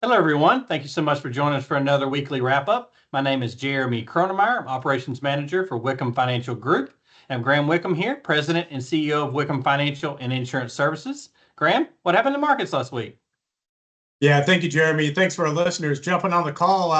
Hello, everyone. Thank you so much for joining us for another weekly wrap-up. My name is Jeremy Kronemeyer. I'm Operations Manager for Wickham Financial Group. I'm Graham Wickham here, President and CEO of Wickham Financial and Insurance Services. Graham, what happened to markets last week? Yeah, thank you, Jeremy. Thanks for our listeners jumping on the call.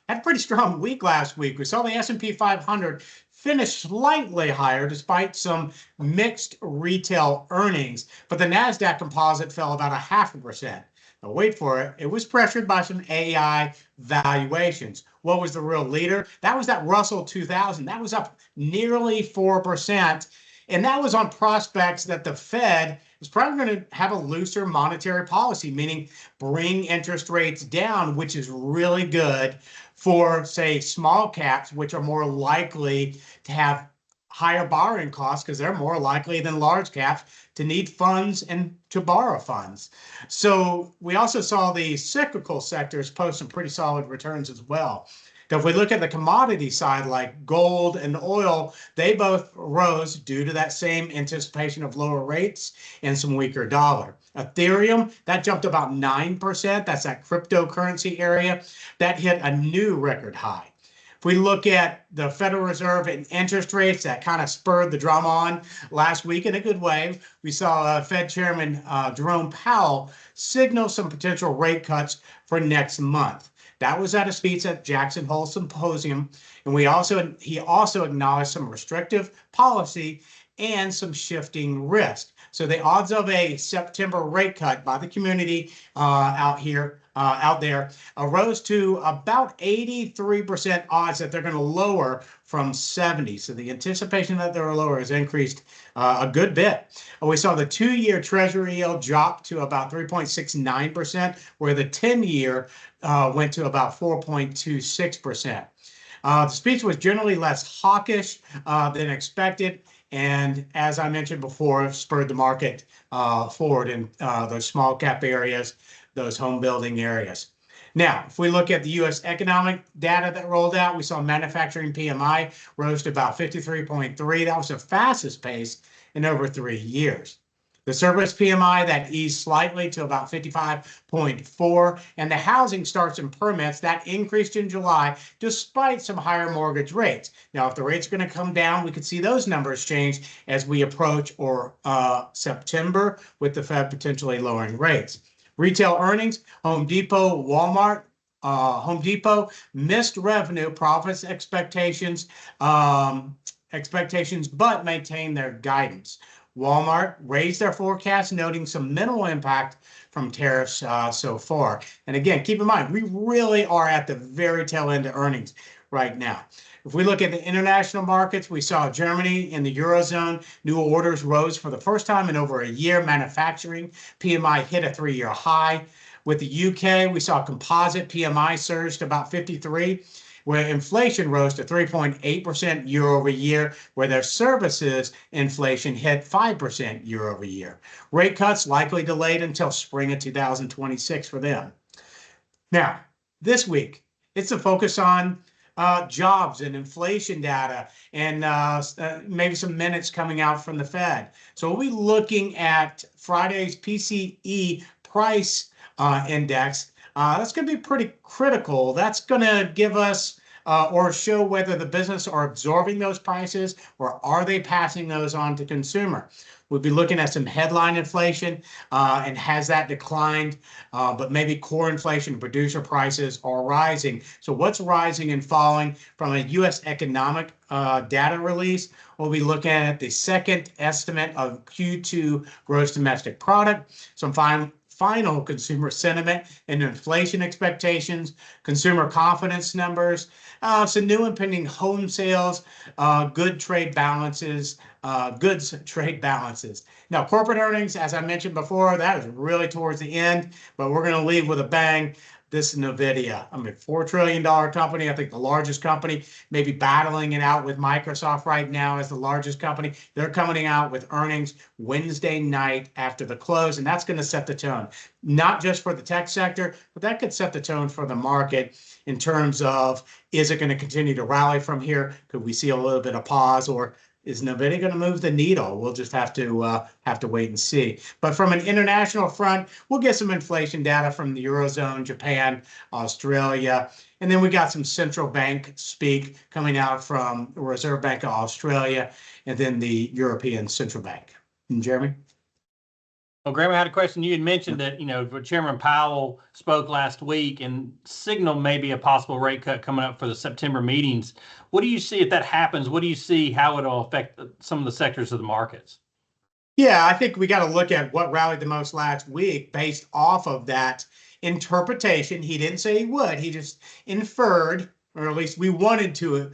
Had a pretty strong week last week. We saw the S&P 500 finish slightly higher despite some mixed retail earnings, but the Nasdaq Composite fell about 0.5%. Now, wait for it. It was pressured by some AI valuations. What was the real leader? That was that Russell 2000. That was up nearly 4%. And that was on prospects that the Fed is probably going to have a looser monetary policy, meaning bring interest rates down, which is really good for, say, small caps, which are more likely to have higher borrowing costs because they're more likely than large caps to need funds and to borrow funds. So we also saw the cyclical sectors post some pretty solid returns as well. Now, if we look at the commodity side, like gold and oil, they both rose due to that same anticipation of lower rates and some weaker dollar. Ethereum, that jumped about 9%. That's that cryptocurrency area. That hit a new record high. If we look at the Federal Reserve and interest rates, that kind of spurred the drama on last week in a good way. We saw Fed Chairman Jerome Powell signal some potential rate cuts for next month. That was at a speech at Jackson Hole Symposium, and he also acknowledged some restrictive policy and some shifting risk. So the odds of a September rate cut by the community out there rose to about 83% odds that they're going to lower from 70. So the anticipation that they're lower has increased a good bit. We saw the 2-year Treasury yield drop to about 3.69%, where the 10-year went to about 4.26%. The speech was generally less hawkish than expected, and as I mentioned before, spurred the market forward in those small cap areas, those home building areas. Now, if we look at the U.S. economic data that rolled out, we saw manufacturing PMI rose to about 53.3. That was the fastest pace in over 3 years. The service PMI, that eased slightly to about 55.4, and the housing starts and permits, that increased in July despite some higher mortgage rates. Now, if the rates are going to come down, we could see those numbers change as we approach September, with the Fed potentially lowering rates. Retail earnings, Home Depot, Walmart. Home Depot missed revenue profits expectations, but maintained their guidance. Walmart raised their forecast, noting some minimal impact from tariffs so far. And again, keep in mind, we really are at the very tail end of earnings right now. If we look at the international markets, we saw Germany in the Eurozone. New orders rose for the first time in over a year. Manufacturing PMI hit a 3-year high. With the UK, we saw composite PMI surge to about 53, where inflation rose to 3.8% year over year, where their services inflation hit 5% year over year. Rate cuts likely delayed until spring of 2026 for them. Now, this week, it's a focus on jobs and inflation data, and maybe some minutes coming out from the Fed. So we'll be looking at Friday's PCE price index. That's going to be pretty critical. That's going to give us or show whether the business are absorbing those prices or are they passing those on to consumer. We'll be looking at some headline inflation and has that declined, but maybe core inflation, producer prices are rising. So what's rising and falling from a U.S. economic data release? We'll be looking at the second estimate of Q2 gross domestic product, some final consumer sentiment and inflation expectations, consumer confidence numbers, some new and pending home sales, goods trade balances. Now, corporate earnings, as I mentioned before, that is really towards the end, but we're going to leave with a bang. This is NVIDIA. I mean, $4 trillion company. I think the largest company, maybe battling it out with Microsoft right now as the largest company. They're coming out with earnings Wednesday night after the close, and that's going to set the tone, not just for the tech sector, but that could set the tone for the market in terms of, is it going to continue to rally from here? Could we see a little bit of pause, or Is nobody going to move the needle? We'll just have to wait and see. But from an international front, we'll get some inflation data from the Eurozone, Japan, Australia. And then we got some central bank speak coming out from the Reserve Bank of Australia and then the European Central Bank. And Jeremy? Well, Graham, I had a question. You had mentioned that, Chairman Powell spoke last week and signaled maybe a possible rate cut coming up for the September meetings. What do you see if that happens? What do you see how it'll affect some of the sectors of the markets? Yeah, I think we got to look at what rallied the most last week based off of that interpretation. He didn't say he would. He just inferred, or at least we wanted to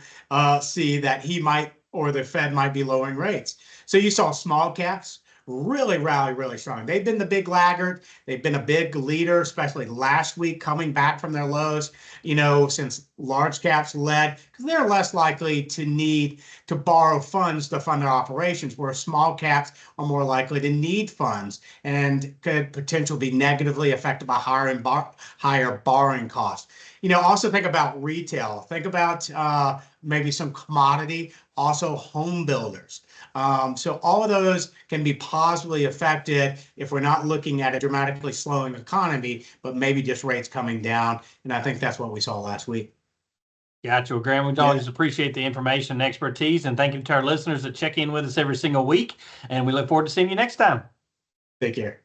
see that he might, or the Fed might be lowering rates. So you saw small caps really rally really strong. They've been the big laggard. They've been a big leader, especially last week coming back from their lows, since large caps led, because they're less likely to need to borrow funds to fund their operations, whereas small caps are more likely to need funds and could potentially be negatively affected by higher borrowing costs. Also think about retail. Think about maybe some commodity, also home builders. So all of those can be positively affected if we're not looking at a dramatically slowing economy, but maybe just rates coming down. And I think that's what we saw last week. Gotcha. Well, Graham, we always appreciate the information and expertise. And thank you to our listeners that check in with us every single week. And we look forward to seeing you next time. Take care.